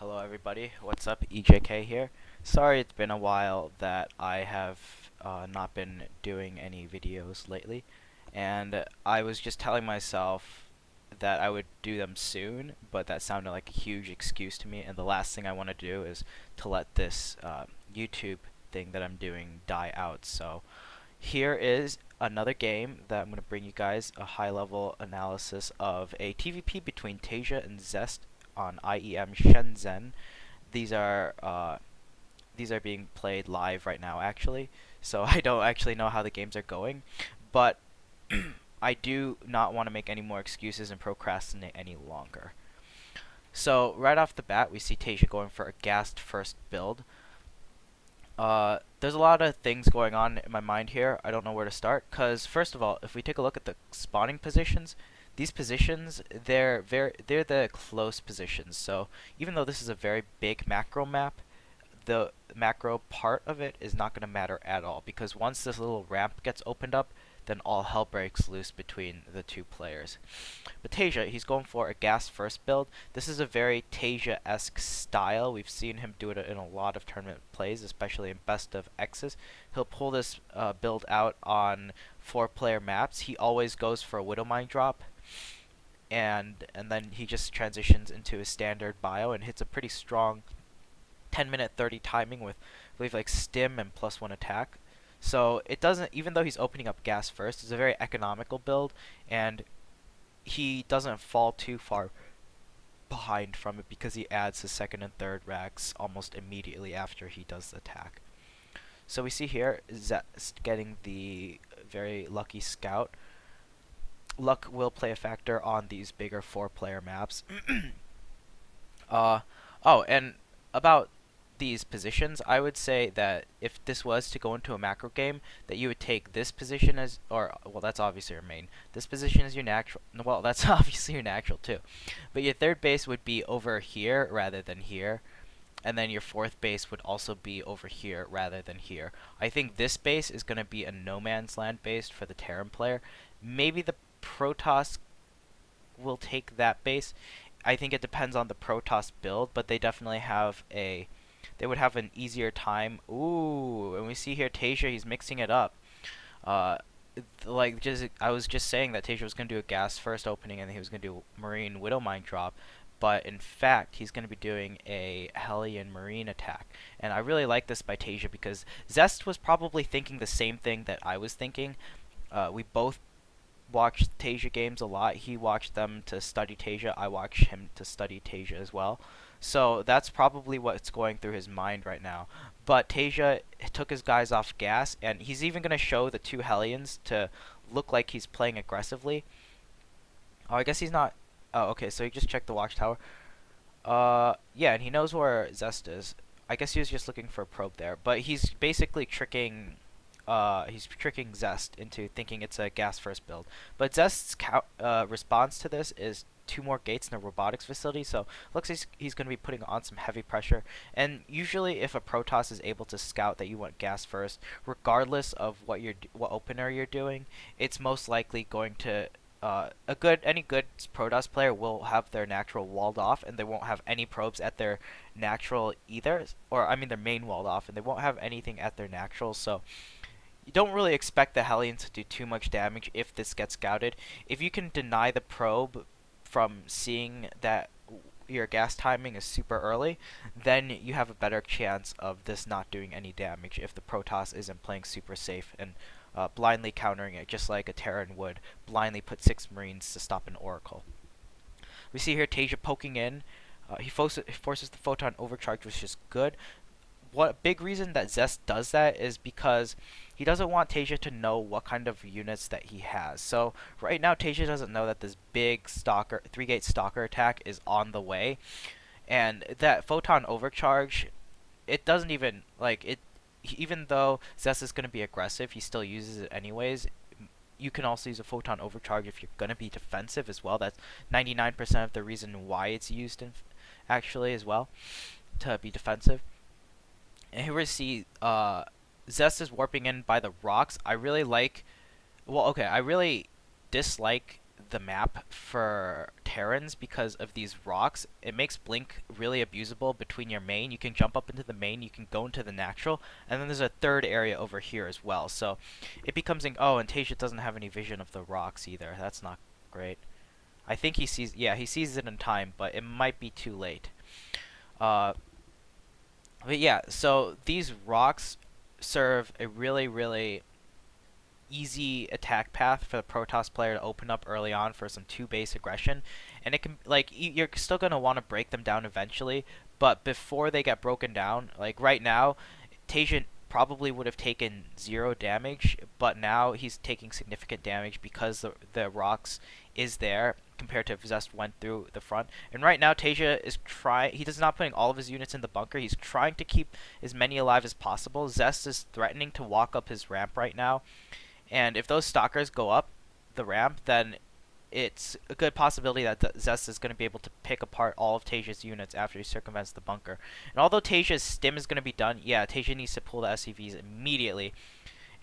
Hello everybody, what's up? EJK here. Sorry it's been a while that I have not been doing any videos lately, and I was just telling myself that I would do them soon, but that sounded like a huge excuse to me, and the last thing I want to do is to let this YouTube thing that I'm doing die out. So here is another game that I'm going to bring you guys a high-level analysis of a TvP between Taeja and Zest on IEM Shenzhen. These are being played live right now, actually. So I don't actually know how the games are going, but I do not want to make any more excuses and procrastinate any longer. So right off the bat, we see Taeja going for a gassed first build. There's a lot of things going on in my mind here. I don't know where to start, because first of all, if we take a look at the spawning positions, these positions, they're the close positions. So even though this is a very big macro map, the macro part of it is not going to matter at all, because once this little ramp gets opened up, then all hell breaks loose between the two players. But Taeja, he's going for a gas first build. This is a very Taeja-esque style. We've seen him do it in a lot of tournament plays, especially in best of X's. He'll pull this build out on 4-player maps. He always goes for a Widow Mine drop, and then he just transitions into his standard bio and hits a pretty strong 10-minute 30 timing with, I believe, like stim and +1 attack. So it doesn't, even though he's opening up gas first, it's a very economical build, and he doesn't fall too far behind from it because he adds his second and third racks almost immediately after he does the attack. So we see here Zest getting the very lucky scout. Luck will play a factor on these bigger 4-player maps. Oh, and about these positions, I would say that if this was to go into a macro game, that you would take this position as, or, well, that's obviously your main. This position is your natural. Well, that's obviously your natural too. But your third base would be over here rather than here. And then your fourth base would also be over here rather than here. I think this base is going to be a no man's land base for the Terran player. Maybe the Protoss will take that base. I think it depends on the Protoss build, but they definitely have a, they would have an easier time. Ooh, and we see here Taeja, he's mixing it up. I was just saying that Taeja was going to do a gas first opening and he was going to do Marine Widow Mine drop, but in fact he's going to be doing a Hellion Marine attack. And I really like this by Taeja because Zest was probably thinking the same thing that I was thinking. We both watched Taeja games a lot. He watched them to study Taeja. I watched him to study Taeja as well. So that's probably what's going through his mind right now. But Taeja took his guys off gas, and he's even going to show the 2 Hellions to look like he's playing aggressively. Oh, I guess he's not. Oh, okay, so he just checked the watchtower. Yeah, and he knows where Zest is. I guess he was just looking for a probe there. But he's basically tricking Zest into thinking it's a gas first build. But Zest's response to this is 2 more gates in a robotics facility, so looks like he's going to be putting on some heavy pressure. And usually if a Protoss is able to scout that you want gas first, regardless of what opener you're doing, it's most likely going to any good Protoss player will have their natural walled off, and they won't have any probes at their natural either, or I mean their main walled off, and they won't have anything at their natural. So you don't really expect the Hellions to do too much damage if this gets scouted. If you can deny the probe from seeing that your gas timing is super early, then you have a better chance of this not doing any damage if the Protoss isn't playing super safe and blindly countering it, just like a Terran would blindly put 6 Marines to stop an Oracle. We see here Taeja poking in. He forces the photon overcharge, which is good. What big reason that Zest does that is because he doesn't want Taeja to know what kind of units that he has. So right now Taeja doesn't know that this big stalker 3-gate stalker attack is on the way, and that photon overcharge, it doesn't even like it. Even though Zest is going to be aggressive, he still uses it anyways. You can also use a photon overcharge if you're going to be defensive as well. That's 99% of the reason why it's used actually as well, to be defensive. And here we see Zest is warping in by the rocks. I really like, well, okay, I really dislike the map for Terrans because of these rocks. It makes Blink really abusable between your main. You can jump up into the main, you can go into the natural, and then there's a third area over here as well. So it becomes oh, and Taeja doesn't have any vision of the rocks either. That's not great. I think he sees, yeah, he sees it in time, but it might be too late. Uh, but yeah, so these rocks serve a really, really easy attack path for the Protoss player to open up early on for some 2-base aggression, and it can, like, you're still going to want to break them down eventually, but before they get broken down, like right now, Taeja probably would have taken 0 damage, but now he's taking significant damage because the rocks is there compared to if Zest went through the front. And right now Taeja is he's not putting all of his units in the bunker. He's trying to keep as many alive as possible. Zest is threatening to walk up his ramp right now. And if those stalkers go up the ramp, then it's a good possibility that Zest is going to be able to pick apart all of Taeja's units after he circumvents the bunker. And although Taeja's stim is going to be done, yeah, Taeja needs to pull the SCVs immediately.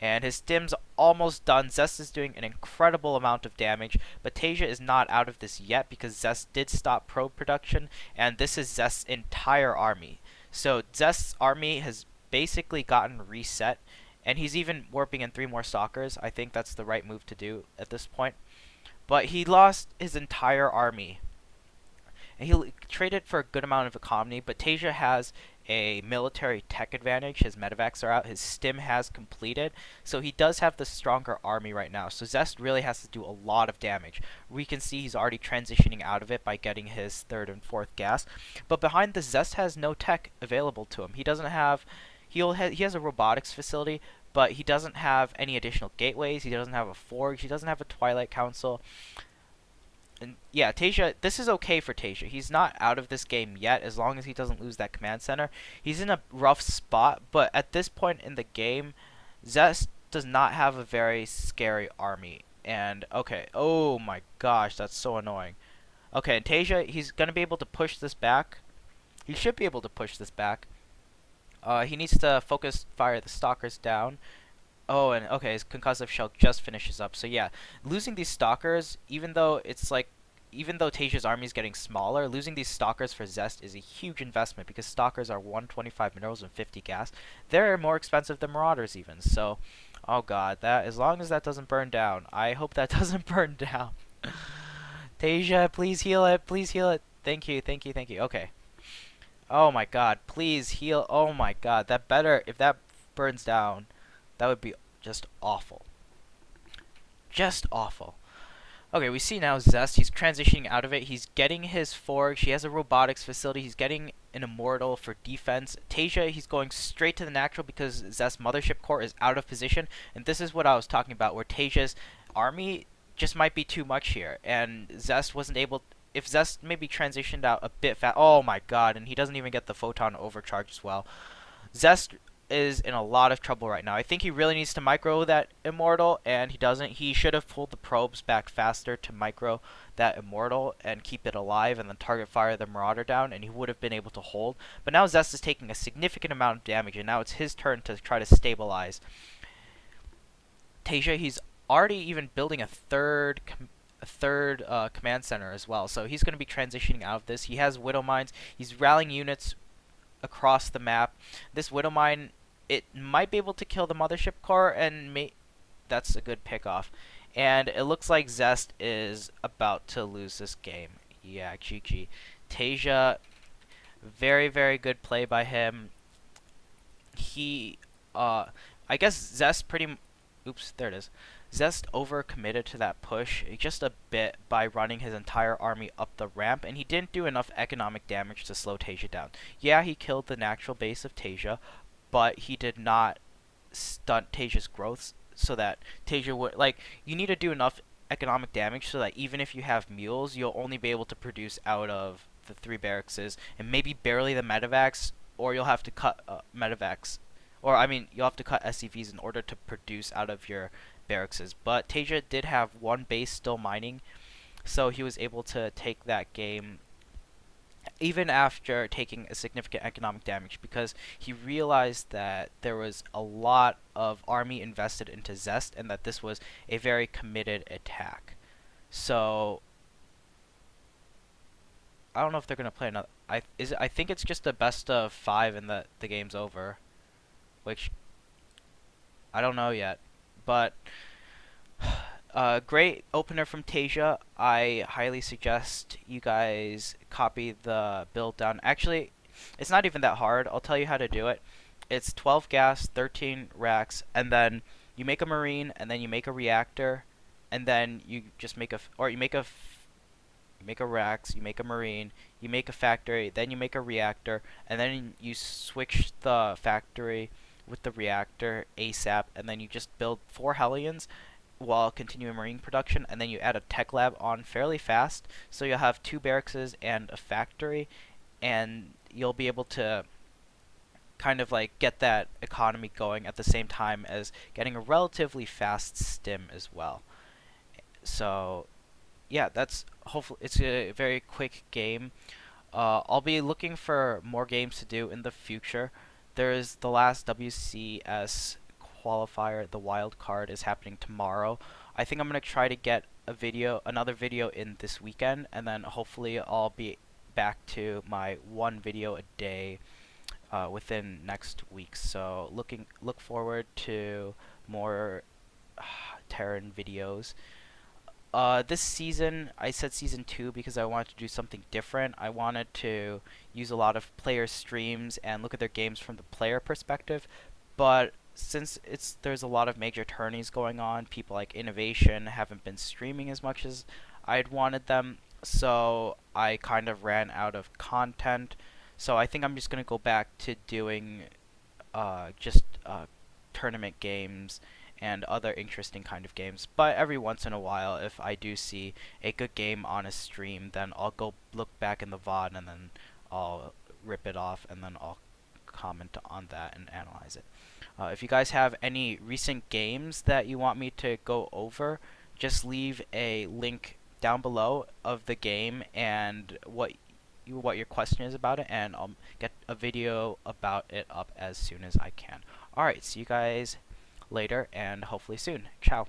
And his stim's almost done. Zest is doing an incredible amount of damage, but Taeja is not out of this yet because Zest did stop probe production, and this is Zest's entire army. So Zest's army has basically gotten reset, and he's even warping in 3 more stalkers. I think that's the right move to do at this point. But he lost his entire army. And he traded for a good amount of economy, but Taeja has a military tech advantage. His medevacs are out. His stim has completed. So he does have the stronger army right now. So Zest really has to do a lot of damage. We can see he's already transitioning out of it by getting his 3rd and 4th gas. But behind the Zest has no tech available to him. He doesn't have... He has a robotics facility, but he doesn't have any additional gateways. He doesn't have a forge. He doesn't have a Twilight Council. And yeah, Taeja, this is okay for Taeja. He's not out of this game yet, as long as he doesn't lose that command center. He's in a rough spot, but at this point in the game, Zest does not have a very scary army. And, okay, oh my gosh, that's so annoying. Okay, and Taeja, he's going to be able to push this back. He should be able to push this back. He needs to focus fire the stalkers down. Oh, and okay, his concussive shell just finishes up. So yeah, losing these stalkers, even though Taeja's army is getting smaller, losing these stalkers for Zest is a huge investment because stalkers are 125 minerals and 50 gas. They're more expensive than marauders even. So, oh god, that as long as that doesn't burn down, I hope that doesn't burn down. Taeja, please heal it. Please heal it. Thank you, thank you, thank you. Okay. Oh my god, please heal. Oh my god, if that burns down, that would be just awful. Just awful. Okay, we see now Zest, he's transitioning out of it. He's getting his forge. He has a robotics facility. He's getting an immortal for defense. Taeja, he's going straight to the natural because Zest's mothership core is out of position. And this is what I was talking about, where Taeja's army just might be too much here. And Zest wasn't able... If Zest maybe transitioned out a bit fast... Oh my god, and he doesn't even get the photon overcharge as well. Zest is in a lot of trouble right now. I think he really needs to micro that immortal, and he doesn't. He should have pulled the probes back faster to micro that immortal and keep it alive and then target fire the marauder down, and he would have been able to hold. But now Zest is taking a significant amount of damage, and now it's his turn to try to stabilize. Taeja, he's already even building a third command center as well, so he's going to be transitioning out of this. He has Widow Mines. He's rallying units across the map. This Widow Mine, it might be able to kill the mothership core, and that's a good pick-off. And it looks like Zest is about to lose this game. Yeah, GG. Taeja, very, very good play by him. He, I guess Zest oops, there it is. Zest overcommitted to that push just a bit by running his entire army up the ramp, and he didn't do enough economic damage to slow Taeja down. Yeah, he killed the natural base of Taeja, but he did not stunt Taeja's growth so that Taeja would... Like, you need to do enough economic damage so that even if you have mules, you'll only be able to produce out of the 3 barracks and maybe barely the medevacs, or you'll have to cut medevacs. Or, I mean, you'll have to cut SCVs in order to produce out of your barracks. But Taeja did have 1 base still mining, so he was able to take that game even after taking a significant economic damage, because he realized that there was a lot of army invested into Zest and that this was a very committed attack. So I don't know if they're gonna play another. I think it's just a best of 5 and the game's over, which I don't know yet. But great opener from Taeja. I highly suggest you guys copy the build down. Actually, it's not even that hard. I'll tell you how to do it. It's 12 gas, 13 racks, and then you make a marine, and then you make a reactor, and then you just make or you make a racks, you make a marine, you make a factory, then you make a reactor, and then you switch the factory with the reactor ASAP, and then you just build 4 Hellions while continuing marine production, and then you add a tech lab on fairly fast, so you'll have 2 barracks and a factory, and you'll be able to kind of like get that economy going at the same time as getting a relatively fast stim as well. So yeah, that's hopefully it's a very quick game. I'll be looking for more games to do in the future. There's the last WCS qualifier, the wild card is happening tomorrow. I think I'm gonna try to get another video in this weekend, and then hopefully I'll be back to my 1 video a day within next week. So look forward to more Terran videos. This season, I said season 2 because I wanted to do something different. I wanted to use a lot of player streams and look at their games from the player perspective. But since there's a lot of major tourneys going on, people like Innovation haven't been streaming as much as I'd wanted them. So I kind of ran out of content. So I think I'm just gonna go back to doing just tournament games and other interesting kind of games. But every once in a while, if I do see a good game on a stream, then I'll go look back in the VOD and then I'll rip it off and then I'll comment on that and analyze it. If you guys have any recent games that you want me to go over, just leave a link down below of the game and what your question is about it, and I'll get a video about it up as soon as I can. Alright, see you guys later and hopefully soon. Ciao.